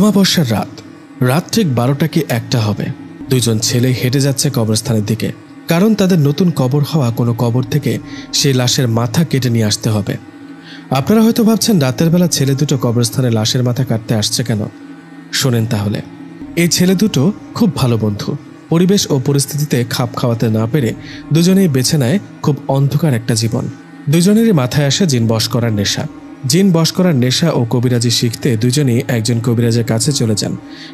অমাবস্যার রাত। রাত ঠিক 12টা কি 1টা হবে। দুইজন ছেলে হেঁটে যাচ্ছে কবরস্থানের দিকে, কারণ তাদের নতুন কবর হওয়া কোনো কবর থেকে সেই লাশের মাথা কেটে নিয়ে আসতে হবে। আপনারা হয়তো ভাবছেন রাতের বেলা ছেলে দুটো কবরস্থানে লাশের মাথা কাটতে আসছে কেন। শোনেন তাহলে। এই ছেলে দুটো খুব ভালো বন্ধু। পরিবেশ ও পরিস্থিতিতে খাপ খাওয়াতে না পেরে দুজনেই বেছে নেয় খুব অন্ধকার একটা জীবন। দুজনেরই মাথায় আসে জিন বশ করার নেশা। জিন বশ করার নেশা ও কবিরাজি শিখতে দুজনেই একজন কবিরাজের কাছে চলে যান।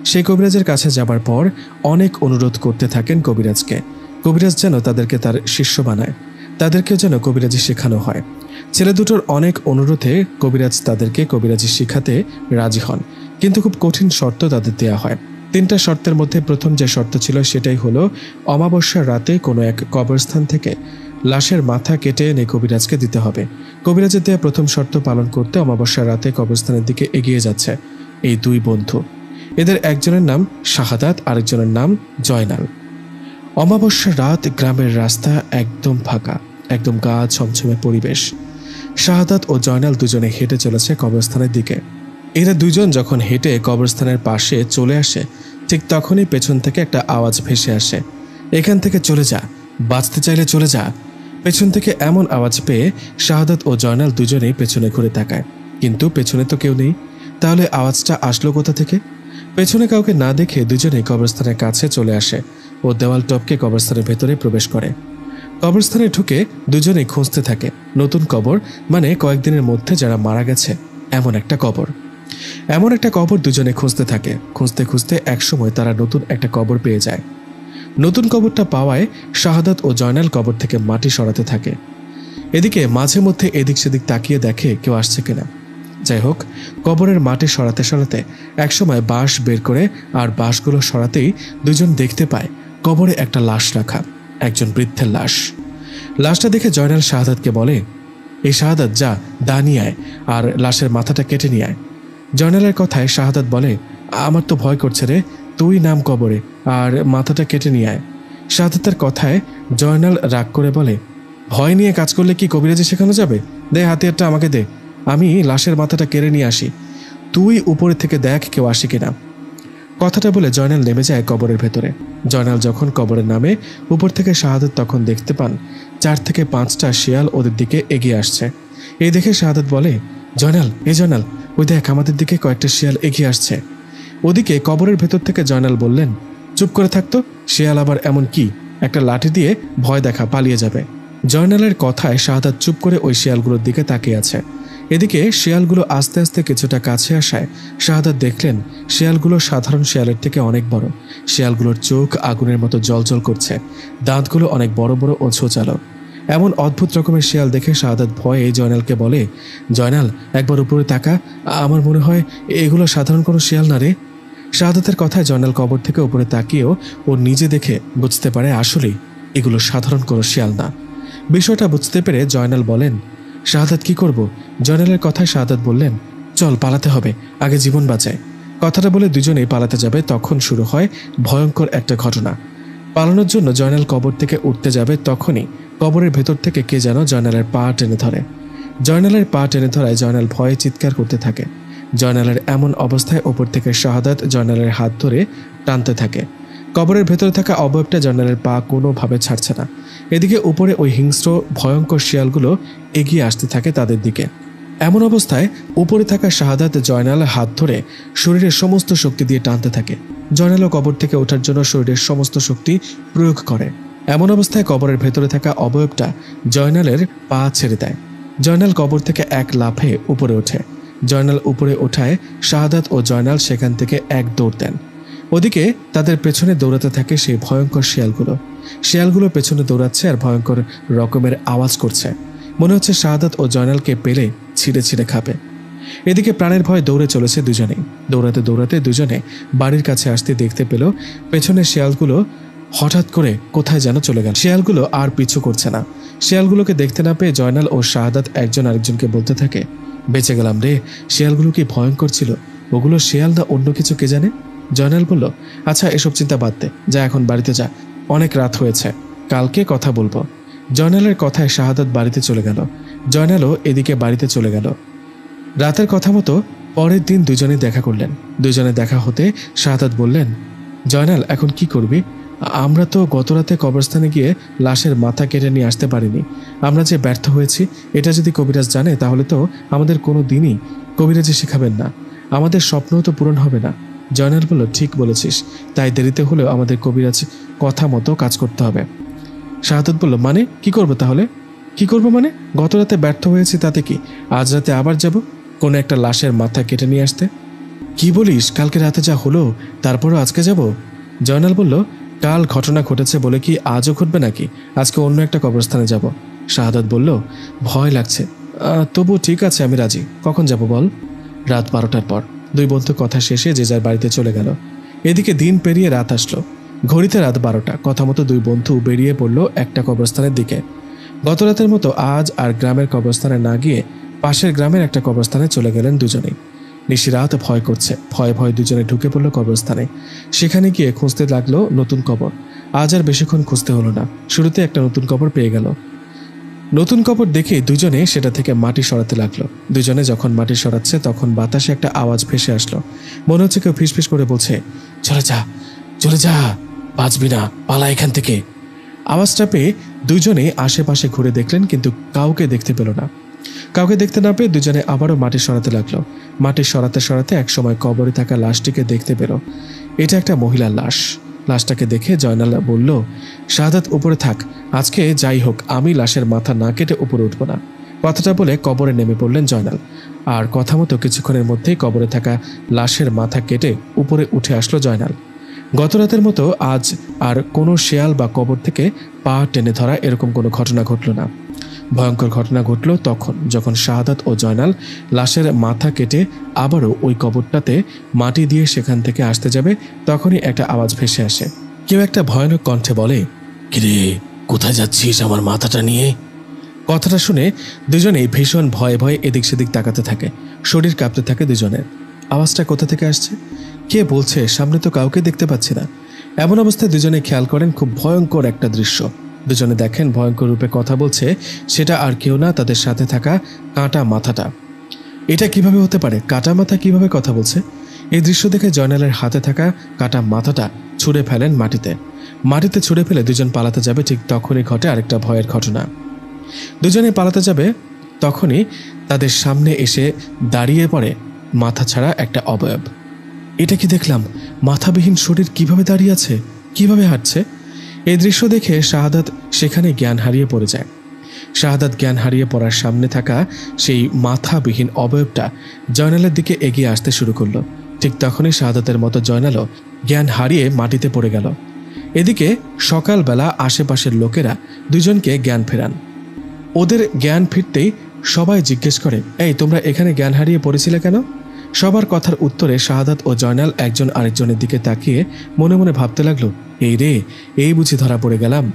সেই কবিরাজের কাছে যাবার পর অনেক অনুরোধ করতে থাকেন কবিরাজকে। কবিরাজ যেন তাদেরকে তার শিষ্য বানায়, তাদেরকেও যেন কবিরাজি শেখানো হয়। ছেলে দুটোর অনেক অনুরোধে কবিরাজ তাদেরকে কবিরাজি শিখাতে রাজি হন, কিন্তু খুব কঠিন শর্ত তাদের দেওয়া হয়। 3টা শর্তের মধ্যে প্রথম যে শর্ত ছিল সেটাই হলো অমাবস্যার রাতে কোনো এক কবরস্থান থেকে লাশের মাথা কেটে এনে কবিরাজকে দিতে হবে। কবিরাজের দেওয়া প্রথম শর্ত পালন করতে অমাবস্যার রাতে কবরস্থানের দিকে এগিয়ে যাচ্ছে এই দুই বন্ধু। এদের একজনের নাম শাহাদাত, আরেকজনের নাম জয়নাল। অমাবস্যার রাত, গ্রামের রাস্তা একদম ফাঁকা, একদম গা ছমছমে পরিবেশ। শাহাদাত ও জয়নাল দুজনে হেঁটে চলেছে কবরস্থানের দিকে। এরা দুইজন যখন হেঁটে কবরস্থানের পাশে চলে আসে, ঠিক তখনই পেছন থেকে একটা আওয়াজ ভেসে আসে, এখান থেকে চলে যা, বাঁচতে চাইলে চলে যা। পেছন থেকে এমন আওয়াজ পেয়ে শাহাদাত ও জয়নাল দুজনেই পেছনে ঘুরে তাকায়, কিন্তু পেছনে তো কেউ নেই। তাহলে আওয়াজটা আসলো কোথা থেকে? পেছনে কাউকে না দেখে দুজনেই কবরস্থানের কাছে চলে আসে ও দেওয়াল টপকে কবরস্থানের ভেতরে প্রবেশ করে। কবরস্থানে ঢুকে দুজনেই খুঁজতে থাকে নতুন কবর, মানে কয়েকদিনের মধ্যে যারা মারা গেছে এমন একটা কবর। এমন একটা কবর দুজনে খুঁজতে থাকে। খুঁজতে খুঁজতে একসময় তারা নতুন একটা কবর পেয়ে যায়। নতুন কবরটা পাওয়ায় শাহাদাত ও জয়নাল কবর থেকে মাটি সরাতে থাকে। এদিকে মাঝে মধ্যে এদিক সেদিক তাকিয়ে দেখে কেউ আসছে কিনা। যাই হোক, কবরের মাটি সরাতে সরাতে একসময় বাঁশ বের করে আর বাঁশগুলো সরাতেই দুজন দেখতে পায় কবরে একটা লাশ রাখা, একজন বৃদ্ধের লাশ। লাশটা দেখে জয়নাল শাহাদাতকে বলে, এই শাহাদাত, যা দা নিয়ে আয় আর লাশের মাথাটা কেটে নিয়ে আয়। জয়নালের কথায় শাহাদাত বলে, আমার তো ভয় করছে রে, তুই নাম কবরে আর মাথাটা কেটে নিয়ে আয়। শাহাদাতের কথায় জয়নাল রাগ করে বলে, ভয় নিয়ে কাজ করলে কি কবিরাজি শেখানো যাবে? দে হাতিয়ারটা আমাকে দে, আমি লাশের মাথাটা কেড়ে নিয়ে আসি। তুই উপরে থেকে দেখ কেউ আসে কিনা। কথাটা বলে জয়নাল নেমে যায় কবরের ভেতরে। জয়নাল যখন কবরের নামে উপর থেকে শাহাদাত তখন দেখতে পান 4 থেকে 5টা শিয়াল ওদের দিকে এগিয়ে আসছে। এই দেখে শাহাদাত বলে, জয়নাল, জয়নাল, ওই দেখ আমাদের দিকে কয়েকটা শিয়াল এগিয়ে আসছে। ওদিকে কবরের ভেতর থেকে জয়নাল বললেন, চুপ করে থাকতো, শিয়াল আবার এমন কি, একটা লাঠি দিয়ে ভয় দেখা, পালিয়ে যাবে। জয়নালের কথায় শাহাদাত চুপ করে ওই শিয়ালগুলোর দিকে তাকিয়ে আছে। এদিকে শিয়ালগুলো আস্তে আস্তে কিছুটা কাছে আসায় শাহাদাত দেখলেন শিয়ালগুলো সাধারণ শিয়ালের থেকে অনেক বড়। শিয়ালগুলোর চোখ আগুনের মতো জ্বলজ্বল করছে, দাঁতগুলো অনেক বড় বড় ও ছোচালো। এমন অদ্ভুত রকমের শিয়াল দেখে শাহাদাত ভয়ে জয়নালকে বলে, জয়নাল, একবার উপরে তাকা, আমার মনে হয় এগুলো সাধারণ কোনো শিয়াল না রে। শাহাদাতের কথায় জয়নাল কবর থেকে উপরে তাকিয়েও ও নিজে দেখে বুঝতে পারে আসলেই এগুলো সাধারণ কোনো শিয়াল না। বিষয়টা বুঝতে পেরে জয়নাল বলেন, শাহাদাত, কি করব? জয়নালের কথায় শাহাদাত বললেন, চল পালাতে হবে, আগে জীবন বাঁচায়। কথাটা বলে দুজনেই পালাতে যাবে, তখন শুরু হয় ভয়ঙ্কর একটা ঘটনা। পালানোর জন্য জয়নাল কবর থেকে উঠতে যাবে, তখনই কবরের ভেতর থেকে কে যেন জয়নালের পা টেনে ধরে। জয়নালের পা টেনে ধরায় জয়নাল ভয়ে চিৎকার করতে থাকে। জয়নালের এমন অবস্থায় ওপর থেকে শাহাদাত জয়নালের হাত ধরে টানতে থাকে। কবরের ভেতরে থাকা অবয়বটা জয়নালের পা কোনোভাবে ছাড়ছে না। এদিকে উপরে ওই হিংস্র ভয়ঙ্কর শিয়ালগুলো এগিয়ে আসতে থাকে তাদের দিকে। এমন অবস্থায় উপরে থাকা শাহাদাত জয়নালের হাত ধরে শরীরের সমস্ত শক্তি দিয়ে টানতে থাকে। জয়নালও কবর থেকে ওঠার জন্য শরীরের সমস্ত শক্তি প্রয়োগ করে। এমন অবস্থায় কবরের ভেতরে থাকা অবয়বটা জয়নালের পা ছেড়ে দেয়। জয়নাল কবর থেকে এক লাফে উপরে ওঠে। জয়নাল উপরে ওঠায় শাহাদাত ও জয়নাল সেখান থেকে এক দৌড় দেন। ওদিকে তাদের পেছনে দৌড়াতে থাকে সেই ভয়ঙ্কর শিয়ালগুলো। শিয়ালগুলো পেছনে দৌড়াচ্ছে আর ভয়ঙ্কর রকমের আওয়াজ করছে, মনে হচ্ছে শাহাদাত ও জয়নালকে পেলে ছিঁড়ে ছিঁড়ে খাবে। এদিকে প্রাণের ভয় দৌড়ে চলেছে দুজনেই। দৌড়াতে দৌড়াতে দুজনে বাড়ির কাছে আসতে দেখতে পেল পেছনের শিয়ালগুলো হঠাৎ করে কোথায় যেন চলে গেল। শিয়ালগুলো আর পিছু করছে না। শিয়ালগুলোকে দেখতে না পেয়ে জয়নাল ও শাহাদাত একজন আরেকজনকে বলতে থাকে, বেঁচে গেলাম রে, শিয়ালগুলো কি ভয়ঙ্কর ছিল, ওগুলো শিয়াল না অন্য কিছু কে জানে। জয়নাল বলল, আচ্ছা এসব চিন্তা বাদ দে, যা এখন বাড়িতে যা, অনেক রাত হয়েছে, কালকে কথা বলবো। জয়নালের কথায় শাহাদাত বাড়িতে চলে গেল। জয়নালও এদিকে বাড়িতে চলে গেল। রাতের কথা মতো পরের দিন দুজনেই দেখা করলেন। দুজনে দেখা হতে শাহাদাত বললেন, জয়নাল, এখন কি করবি? আমরা তো গতরাতে কবরস্থানে গিয়ে লাশের মাথা কেটে নিয়ে আসতে পারিনি। আমরা যে ব্যর্থ হয়েছি এটা যদি কবিরাজ জানে তাহলে তো আমাদের কোনো দিনই কবিরাজি শেখাবেন না, আমাদের স্বপ্নও তো পূরণ হবে না। জয়নাল বলল, ঠিক বলেছিস, তাই দেরিতে হলেও আমাদের কবিরাজ কথা মতো কাজ করতে হবে। শাহাদাত বলল, মানে কি করবো তাহলে? কি করবো মানে? গত রাতে ব্যর্থ হয়েছি তাতে কি? আজ রাতে আবার যাব কোনো একটা লাশের মাথা কেটে নিয়ে আসতে? কি বলিস? কালকে রাতে যা হলো তারপরও আজকে যাব? জয়নাল বলল, কাল ঘটনা ঘটেছে বলে কি আজও ঘটবে নাকি? আজকে অন্য একটা কবরস্থানে যাব। শাহাদাত বলল, ভয় লাগছে। তবু ঠিক আছে, আমি রাজি। কখন যাব বল? রাত 12টার পর। দুই বন্ধু কথা শেষে যে যার বাড়িতে চলে গেল। এদিকে দিন পেরিয়ে রাত আসলো। ঘড়িতে রাত 12টা। কথা মতো দুই বন্ধু বেরিয়ে পড়ল একটা কবরস্থানের দিকে। গত রাতের মতো আজ আর গ্রামের কবরস্থানে না গিয়ে পাশের গ্রামের একটা কবরস্থানে চলে গেলেন দুজনেই। নিশিরাত ভয় করছে। ভয়ে ভয়ে দুজনে ঢুকে পড়ল কবরস্থানে। সেখানে গিয়ে খুঁজতে লাগলো নতুন কবর। আজ আর বেশিক্ষণ খুঁজতে হলো না। শুরুতে একটা নতুন কবর পেয়ে গেল। নতুন কবর দেখে দুজনে সেটা থেকে মাটি সরাতে লাগলো। দুজনে যখন মাটি সরাচ্ছে তখন বাতাসে একটা আওয়াজ ভেসে আসলো। মনে হচ্ছে কেউ ফিসফিস করে বলছে, চলে যা, চলে যা, বাঁচবি না, পালা এখান থেকে। আওয়াজটা পেয়ে দুজনে আশেপাশে ঘুরে দেখলেন, কিন্তু কাউকে দেখতে পেল না। কাউকে দেখতে না পেয়ে দুজনে আবারও মাটি সরাতে লাগলো। মাটি সরাতে সরাতে একসময় কবরে থাকা লাশটিকে দেখতে পেল। এটা একটা মহিলার লাশ। লাশটাকে দেখে জয়নাল বলল, শাহাদাত উপরে থাক, আজকে যাই হোক আমি লাশের মাথা না কেটে উপরে উঠব না। কথাটা বলে কবরে নেমে পড়লেন জয়নাল। আর কথা মতো কিছুক্ষণের মধ্যেই কবরে থাকা লাশের মাথা কেটে উপরে উঠে আসলো জয়নাল। গত রাতের মতো আজ আর কোনো শেয়াল বা কবর থেকে পা টেনে ধরা এরকম কোনো ঘটনা ঘটল না। ভয়ঙ্কর ঘটনা ঘটল তখন যখন শাহাদাত ও জয়নাল লাশের মাথা কেটে আবারও ওই কবরটাতে মাটি দিয়ে সেখান থেকে আসতে যাবে, তখনই একটা আওয়াজ ভেসে আসে। কেউ একটা ভয়ানক কণ্ঠে বলে, কিরে, কোথায় যাচ্ছিস আমার মাথাটা নিয়ে? কথাটা শুনে দুজনেই ভীষণ ভয়ে ভয়ে এদিক সেদিক তাকাতে থাকে। শরীর কাঁপতে থাকে দুজনের। আওয়াজটা কোথা থেকে আসছে? কে বলছে? সামনে তো কাউকে দেখতে পাচ্ছি না। এমন অবস্থায় দুজনে খেয়াল করেন খুব ভয়ঙ্কর একটা দৃশ্য। দুজনে দেখেন ভয়ঙ্কর রূপে কথা বলছে সেটা আর কেউ না, তাদের সাথে থাকা কাঁটা মাথাটা। এটা কিভাবে হতে পারে? কাটা মাথা কিভাবে কথা বলছে? এই দৃশ্য দেখে জয়নালের হাতে থাকা কাটা মাথাটা ছুঁড়ে ফেলেন মাটিতে। মাটিতে ছুঁড়ে ফেলে দুজন পালাতে যাবে, ঠিক তখনই ঘটে আরেকটা ভয়ের ঘটনা। দুজনে পালাতে যাবে তখনই তাদের সামনে এসে দাঁড়িয়ে পড়ে মাথা ছাড়া একটা অবয়ব। এটা কি দেখলাম? মাথাবিহীন শরীর কিভাবে দাঁড়িয়ে আছে, কিভাবে হাঁটছে? এই দৃশ্য দেখে শাহাদাত সেখানে জ্ঞান হারিয়ে পড়ে যায়। শাহাদাত জ্ঞান হারিয়ে পড়ার সামনে থাকা সেই মাথাবিহীন অবয়বটা জয়নালের দিকে এগিয়ে আসতে শুরু করলো। ঠিক তখনই শাহাদাতের মতো জয়নালও জ্ঞান হারিয়ে মাটিতে পড়ে গেল। এদিকে সকালবেলা আশেপাশের লোকেরা দুজনকে জ্ঞান ফেরান। ওদের জ্ঞান ফিরতেই সবাই জিজ্ঞেস করে, এই তোমরা এখানে জ্ঞান হারিয়ে পড়েছিলে কেন? সবার কথার উত্তরে শাহাদাত ও জয়নাল একজন আরেকজনের দিকে তাকিয়ে মনে মনে ভাবতে লাগলো, এই রে, এই বুঝি ধরা পড়ে গেলাম।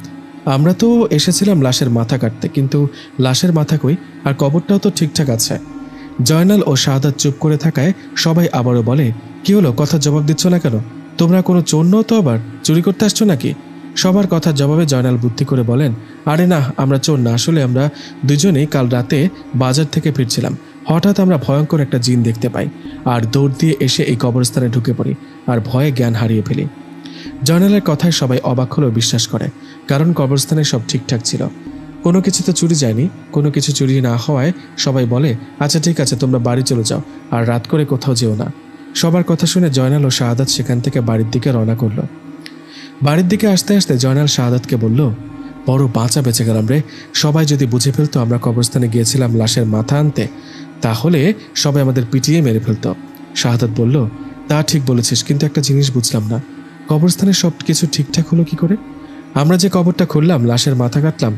আমরা তো এসেছিলাম লাশের মাথা কাটতে, কিন্তু লাশের মাথা কই? আর কবরটাও তো ঠিকঠাক আছে। জয়নাল ও শাহাদাত চুপ করে থাকায় সবাই আবারও বলে, কি হলো, কথার জবাব দিচ্ছ না কেন? তোমরা কোনো চোর নও তো, আবার চুরি করতে আসছো নাকি? সবার কথার জবাবে জয়নাল বুদ্ধি করে বলেন, আরে না, আমরা চোর না, আসলে আমরা দুজনেই কাল রাতে বাজার থেকে ফিরছিলাম। হঠাৎ আমরা ভয়ঙ্কর একটা জিন দেখতে পাই আর দৌড় দিয়ে এসে এই কবরস্থানে ঢুকে পড়ি আর ভয়ে জ্ঞান হারিয়ে ফেলি। জয়নালের কথায় সবাই অবাক হলেও বিশ্বাস করে, কারণ কবরস্থানে সব ঠিকঠাক ছিল, কোনো কিছু তো চুরি যায়নি। কোনো কিছু চুরি না হওয়ায় সবাই বলে, আচ্ছা ঠিক আছে, তোমরা বাড়ি চলে যাও আর রাত করে কোথাও যেও না। সবার কথা শুনে জয়নাল ও শাহাদাত সেখান থেকে বাড়ির দিকে রওনা করলো। বাড়ির দিকে আসতে আসতে জয়নাল শাহাদাতকে বলল, বড় বাঁচা বেঁচে গেলাম রে। সবাই যদি বুঝে ফেলতো আমরা কবরস্থানে গিয়েছিলাম লাশের মাথা আনতে, তাহলে সবাই আমাদের পিটিয়ে মেরে ফেলতো। শাহাদাত বলল, তা ঠিক বলেছিস, কিন্তু একটা জিনিস বুঝলাম না, কবরস্থানে সব কিছু ঠিকঠাক হলো কি করে? আমরা যে কবরটা খুললাম, লাশের মাথা কাটলাম,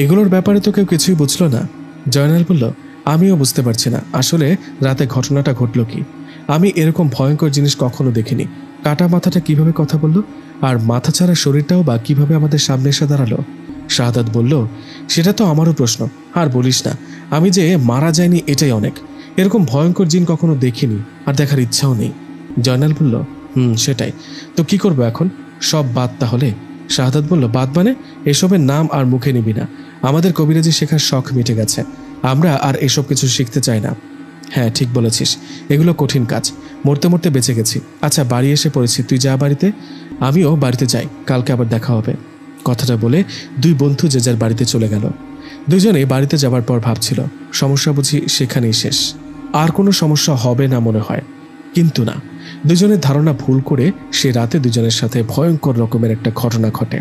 এগুলোর ব্যাপারে তো কেউ কিছুই বুঝলো না। জয়নাল বলল, আমিও বুঝতে পারছি না আসলে রাতে ঘটনাটা ঘটলো কি। আমি এরকম ভয়ঙ্কর জিনিস কখনো দেখিনি। কাটা মাথাটা কিভাবে কথা বলল, আর মাথা ছাড়া শরীরটাও বা কিভাবে আমাদের সামনে এসে দাঁড়ালো? শাহাদাত বলল, সেটা তো আমারও প্রশ্ন। আর বলিস না, আমি যে মারা যায়নি এটাই অনেক। এরকম ভয়ঙ্কর জিন কখনো দেখিনি, আর দেখার ইচ্ছাও নেই। জয়নাল বলল, সেটাই তো, কি করবো এখন? সব বাদ তাহলে? শাহাদাত বলল, বাদ মানে? এসবের নাম আর মুখে নিবি না। আমাদের কবিরাজি শেখার শখ মিটে গেছে, আমরা আর এসব কিছু শিখতে চাই না। হ্যাঁ ঠিক বলেছিস, এগুলো কঠিন কাজ, মরতে মরতে বেঁচে গেছি। আচ্ছা বাড়ি এসে পড়েছি, তুই যা বাড়িতে, আমিও বাড়িতে যাই, কালকে আবার দেখা হবে। কথাটা বলে দুই বন্ধু যে যার বাড়িতে চলে গেল। দুজনে বাড়িতে যাবার পর ভাবছিল সমস্যা বুঝি সেখানেই শেষ, আর কোনো সমস্যা হবে না মনে হয়। কিন্তু না, দুজনের ধারণা ভুল করে সে রাতে দুজনের সাথে ভয়ঙ্কর রকমের একটা ঘটনা ঘটে।